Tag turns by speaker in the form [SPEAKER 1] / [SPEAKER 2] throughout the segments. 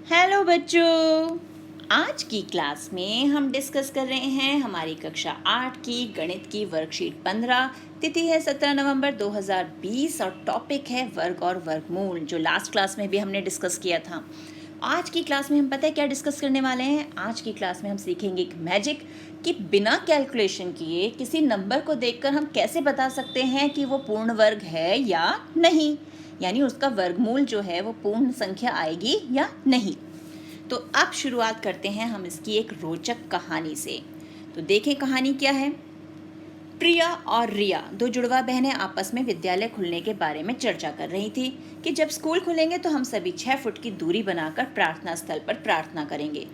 [SPEAKER 1] Hello बच्चों, आज की क्लास में हम डिस्कस कर रहे हैं हमारी कक्षा 8 की गणित की वर्कशीट 15। तिथि है 17 नवंबर 2020 और टॉपिक है वर्ग और वर्गमूल, जो लास्ट क्लास में भी हमने डिस्कस किया था। आज की क्लास में हम पता है क्या डिस्कस करने वाले हैं। आज की क्लास में हम सीखेंगे एक मैजिक कि बिना कैलकुलेशन किए किसी नंबर को देखकर हम कैसे बता सकते हैं कि वो पूर्ण वर्ग है या नहीं, यानी उसका वर्गमूल जो है वो पूर्ण संख्या आएगी या नहीं। तो अब शुरुआत करते हैं हम इसकी एक रोचक कहानी से। तो देखें कहानी क्या है। प्रिया और रिया दो जुड़वा बहनें आपस में विद्यालय खुलने के बारे में चर्चा कर रही थी कि जब स्कूल खुलेंगे तो हम सभी 6 फुट की दूरी बनाकर प्रार्थना स्थल पर प्रार्थना करेंगे।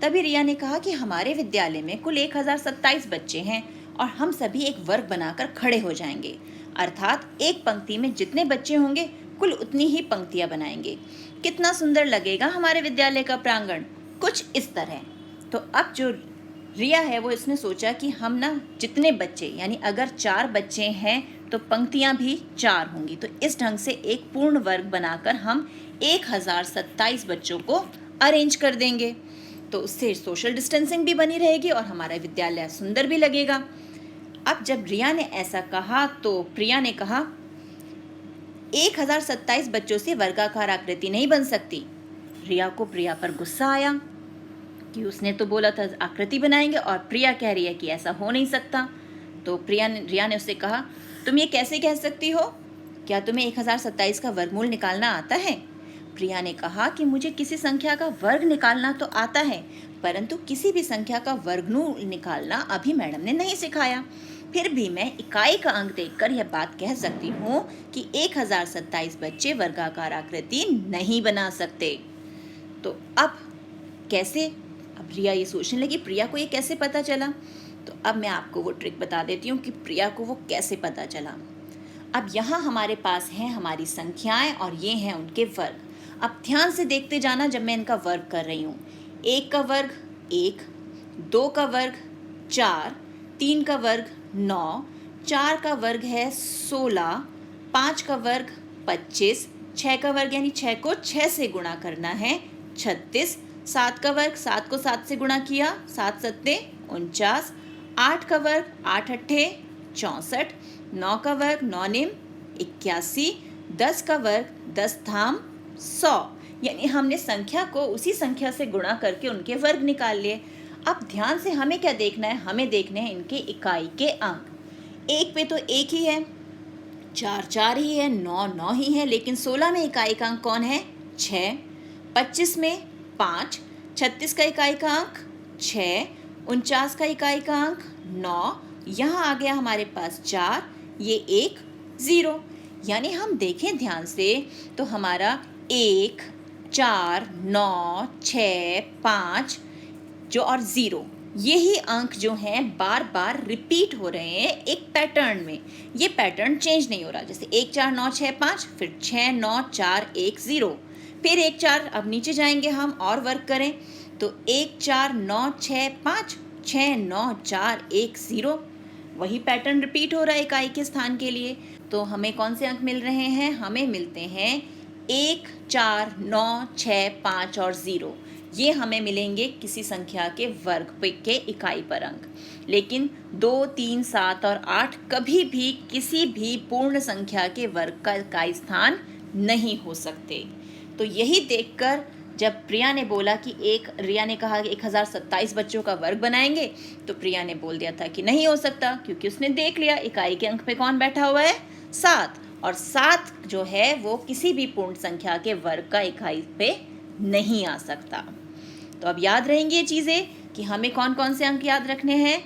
[SPEAKER 1] तभी रिया ने कहा कि हमारे विद्यालय में कुल 1027 बच्चे हैं और हम सभी एक वर्ग बनाकर खड़े हो जाएंगे, अर्थात एक पंक्ति में जितने बच्चे होंगे कुल उतनी ही पंक्तियां बनाएंगे। कितना सुंदर लगेगा हमारे विद्यालय का प्रांगण, कुछ इस तरह। तो अब जो रिया है वो इसने सोचा कि हम ना जितने बच्चे, यानी अगर 4 बच्चे हैं तो पंक्तियां भी 4 होंगी, तो इस ढंग से एक पूर्ण वर्ग बनाकर हम 1027 बच्चों को अरेंज कर देंगे। तो उससे सोशल डिस्टेंसिंग भी बनी रहेगी और हमारा विद्यालय सुंदर भी लगेगा। अब जब रिया ने ऐसा कहा तो प्रिया ने कहा 1027 बच्चों से वर्गाकार आकृति नहीं बन सकती। रिया को प्रिया पर गुस्सा आया कि उसने तो बोला था आकृति बनाएंगे और प्रिया कह रही है कि ऐसा हो नहीं सकता। तो रिया ने उससे कहा, तुम ये कैसे कह सकती हो? क्या तुम्हें 1027 का वर्गमूल निकालना आता है? प्रिया ने कहा कि मुझे किसी संख्या का वर्ग निकालना तो आता है, परंतु किसी भी संख्या का वर्गमूल निकालना अभी मैडम ने नहीं सिखाया। फिर भी मैं इकाई का अंक देखकर यह बात कह सकती हूँ कि 1027 बच्चे वर्गाकार आकृति नहीं बना सकते। तो अब कैसे? अब रिया ये सोचने लगी प्रिया को ये कैसे पता चला। तो अब मैं आपको वो ट्रिक बता देती हूँ कि प्रिया को वो कैसे पता चला। अब यहाँ हमारे पास हैं हमारी संख्याएं और ये हैं उनके वर्ग। अब ध्यान से देखते जाना जब मैं इनका वर्ग कर रही हूँ। 1 का वर्ग 1, 2 का वर्ग 4, 3 का वर्ग 9, 4 का वर्ग है 16, 5 का वर्ग 25, 6 का वर्ग यानी 6 को 6 से गुणा करना है 36, 7 का वर्ग 7 को 7 से गुणा किया 7 सत्ते 49, 8 का वर्ग 8 अट्ठे 64, 9 का वर्ग 9 निम 81, 10 का वर्ग 10 धाम 100। यानी हमने संख्या को उसी संख्या से गुणा करके उनके वर्ग निकाल लिए। अब ध्यान से हमें क्या देखना है, हमें देखने हैं इनके इकाई के अंक। 1 पे तो 1 ही है, 4 4 ही है, 9 9 ही है, लेकिन 16 में इकाई का अंक कौन है? 6, 25 में 5, 36 का इकाई का अंक 6, 49 का इकाई का अंक 9, यहाँ आ गया हमारे पास 4, ये 1 0। यानी हम देखें ध्यान से तो हमारा 1 4 9 6 5 जो और 0, यही अंक जो हैं बार बार रिपीट हो रहे हैं एक पैटर्न में। ये पैटर्न चेंज नहीं हो रहा, जैसे 1 4 9 6 5, फिर 6 9 4 1 0, फिर 1 4। अब नीचे जाएंगे हम और वर्क करें तो 1 4 9 6 5, 6 9 4 1 0, वही पैटर्न रिपीट हो रहा है इकाई के स्थान के लिए। तो हमें कौन से अंक मिल रहे हैं? हमें मिलते हैं 1 4 9 6 5 और 0। ये हमें मिलेंगे किसी संख्या के वर्ग के इकाई पर अंक। लेकिन 2 3 7 और 8 कभी भी किसी भी पूर्ण संख्या के वर्ग का इकाई स्थान नहीं हो सकते। तो यही देखकर जब प्रिया ने बोला कि रिया ने कहा कि 1027 बच्चों का वर्ग बनाएंगे, तो प्रिया ने बोल दिया था कि नहीं हो सकता, क्योंकि उसने देख लिया इकाई के अंक पे कौन बैठा हुआ है? 7, और 7 जो है वो किसी भी पूर्ण संख्या के वर्ग का इकाई पे नहीं आ सकता। तो अब याद रहेंगी ये चीज़ें कि हमें कौन कौन से अंक याद रखने हैं?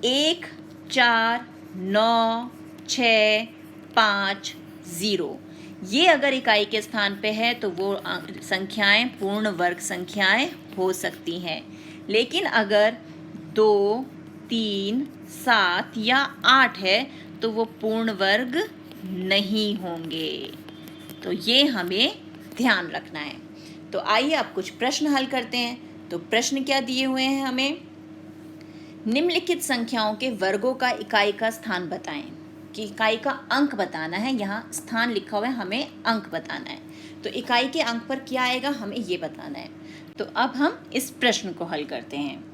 [SPEAKER 1] 1 4 9 6 5 0। ये अगर इकाई के स्थान पे है तो वो संख्याएं पूर्ण वर्ग संख्याएं हो सकती हैं। लेकिन अगर 2 3 7 या 8 है तो वो पूर्ण वर्ग नहीं होंगे। तो ये हमें ध्यान रखना है। तो आइए अब कुछ प्रश्न हल करते हैं। तो प्रश्न क्या दिए हुए हैं हमें? निम्नलिखित संख्याओं के वर्गों का इकाई का स्थान बताएं। कि इकाई का अंक बताना है, यहाँ स्थान लिखा हुआ है, हमें अंक बताना है। तो इकाई के अंक पर क्या आएगा हमें ये बताना है। तो अब हम इस प्रश्न को हल करते हैं।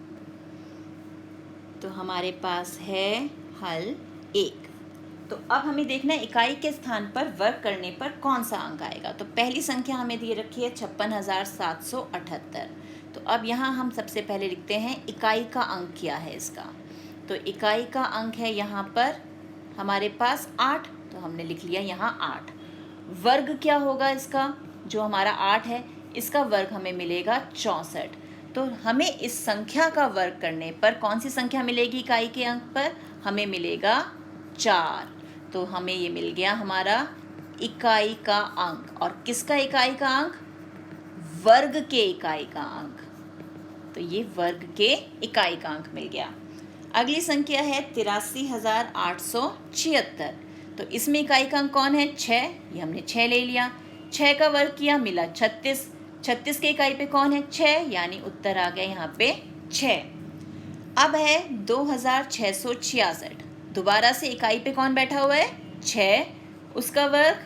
[SPEAKER 1] तो हमारे पास है हल 1। तो अब हमें देखना है इकाई के स्थान पर वर्ग करने पर कौन सा अंक आएगा। तो पहली संख्या हमें दी रखी है 56,778। तो अब यहाँ हम सबसे पहले लिखते हैं इकाई का अंक क्या है इसका। तो इकाई का अंक है यहाँ पर हमारे पास 8, तो हमने लिख लिया यहाँ 8। वर्ग क्या होगा इसका, जो हमारा 8 है इसका वर्ग हमें मिलेगा 64। तो हमें इस संख्या का वर्ग करने पर कौन सी संख्या मिलेगी इकाई के अंक पर, हमें मिलेगा 4। तो हमें ये मिल गया हमारा इकाई का अंक। और किसका इकाई का अंक, वर्ग के इकाई का अंक। तो ये वर्ग के इकाई का अंक मिल गया। अगली संख्या है 83,876। तो इसमें इकाई का अंक कौन है, 6। ये हमने 6 ले लिया, 6 का वर्ग किया मिला 36। 36 के इकाई पे कौन है, 6, यानी उत्तर आ गया यहाँ पे 6। अब है 2,666। दोबारा से इकाई पे कौन बैठा हुआ है, 6, उसका वर्ग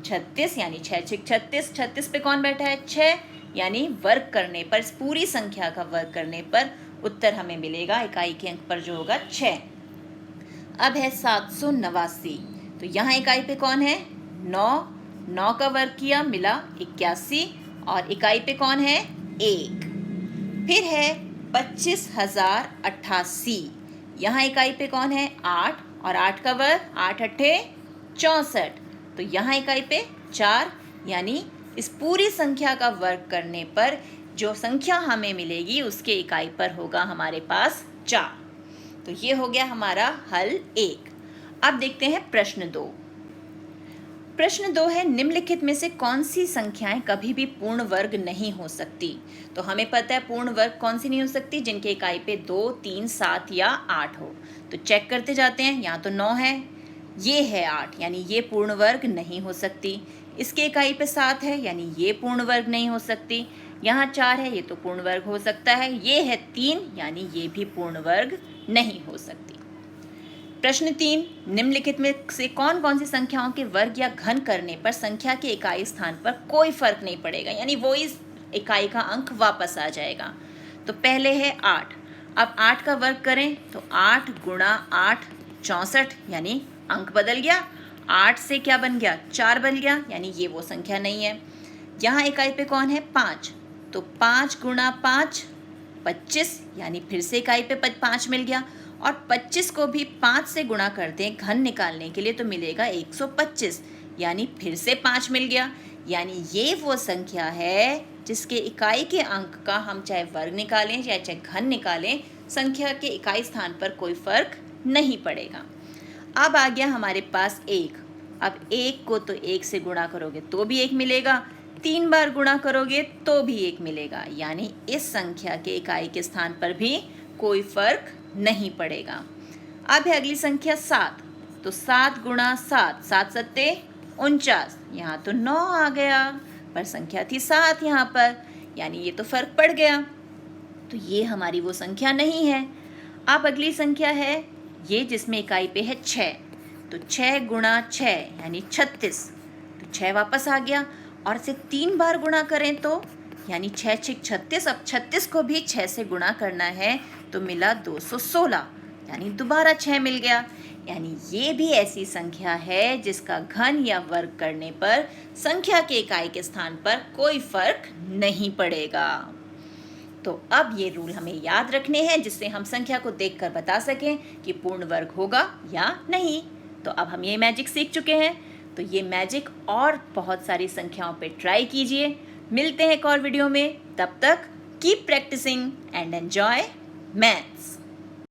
[SPEAKER 1] 36, यानी 6 6 36। 36 पे कौन बैठा है, 6, यानी वर्ग करने पर, इस पूरी संख्या का वर्ग करने पर उत्तर हमें मिलेगा इकाई के अंक पर जो होगा 6। अब है 789। तो यहाँ इकाई पे कौन है, 9। 9 का वर्ग किया मिला 81, और इकाई पे कौन है, 1। फिर है 25,088। यहाँ इकाई पे कौन है, 8, और 8 का वर्ग 8 8 64। तो यहाँ इकाई पे 4, यानी इस पूरी संख्या का वर्ग करने पर जो संख्या हमें मिलेगी उसके इकाई पर होगा हमारे पास 4। तो ये हो गया हमारा हल 1। अब देखते हैं प्रश्न 2। प्रश्न 2 है निम्नलिखित में से कौन सी संख्याएं कभी भी पूर्ण वर्ग नहीं हो सकती। तो हमें पता है पूर्ण वर्ग कौन सी नहीं हो सकती, जिनके इकाई पे 2, 3, 7 या 8 हो। तो चेक करते जाते हैं। यहाँ तो 9 है, ये है 8, यानी ये पूर्ण वर्ग नहीं हो सकती। इसके इकाई पे 7 है, यानी ये पूर्ण वर्ग नहीं हो सकती। यहाँ 4 है, ये तो पूर्ण वर्ग हो सकता है। ये है 3, यानी ये भी पूर्ण वर्ग नहीं हो सकती। प्रश्न 3, निम्नलिखित में से कौन कौन सी संख्याओं के वर्ग या घन करने पर संख्या के इकाई स्थान पर कोई फर्क नहीं पड़ेगा, यानी वो इस इकाई का अंक वापस आ जाएगा। तो पहले है 8। अब 8 का वर्ग करें तो 8 गुणा 8 64, यानी अंक बदल गया। 8 से क्या बन गया, 4 बन गया, यानी ये वो संख्या नहीं है। यहाँ इकाई पे कौन है, 5। तो 5 गुणा 5 25, यानी फिर से इकाई पे 5 मिल गया। और 25 को भी 5 से गुणा करते हैं घन निकालने के लिए, तो मिलेगा 125, यानी फिर से 5 मिल गया। यानी ये वो संख्या है जिसके इकाई के अंक का हम चाहे वर्ग निकालें या चाहे घन निकालें, संख्या के इकाई स्थान पर कोई फर्क नहीं पड़ेगा। अब आ गया हमारे पास 1। अब 1 को तो 1 से गुणा करोगे तो भी 1 मिलेगा, 3 बार गुणा करोगे तो भी 1 मिलेगा, यानी इस संख्या के इकाई के स्थान पर भी कोई फर्क नहीं पड़ेगा। अब है अगली संख्या 7। तो 7 गुणा 7, 7 सत्ते 49, यहाँ तो 9 आ गया, पर संख्या थी 7 यहाँ पर, यानी ये तो फर्क पड़ गया। तो ये हमारी वो संख्या नहीं है। अब अगली संख्या है ये जिसमें इकाई पे है 6। तो 6 गुणा 6, यानी 36। तो 6 वापस आ गया, और इसे 3 बार गुणा करें तो, यानी 6 6 36। अब 36 को भी 6 से गुणा करना है, तो मिला 216, यानी दोबारा 6 मिल गया। यानी ये भी ऐसी संख्या है जिसका घन या वर्ग करने पर संख्या के इकाई के स्थान पर कोई फर्क नहीं पड़ेगा। तो अब ये रूल हमें याद रखने हैं जिससे हम संख्या को देखकर बता सकें कि पूर्ण वर्ग होगा या नहीं। तो अब हम ये मैजिक सीख चुके हैं, तो ये मैजिक और बहुत सारी संख्याओं पे ट्राई कीजिए। मिलते हैं एक और वीडियो में, तब तक keep practising and enjoy maths.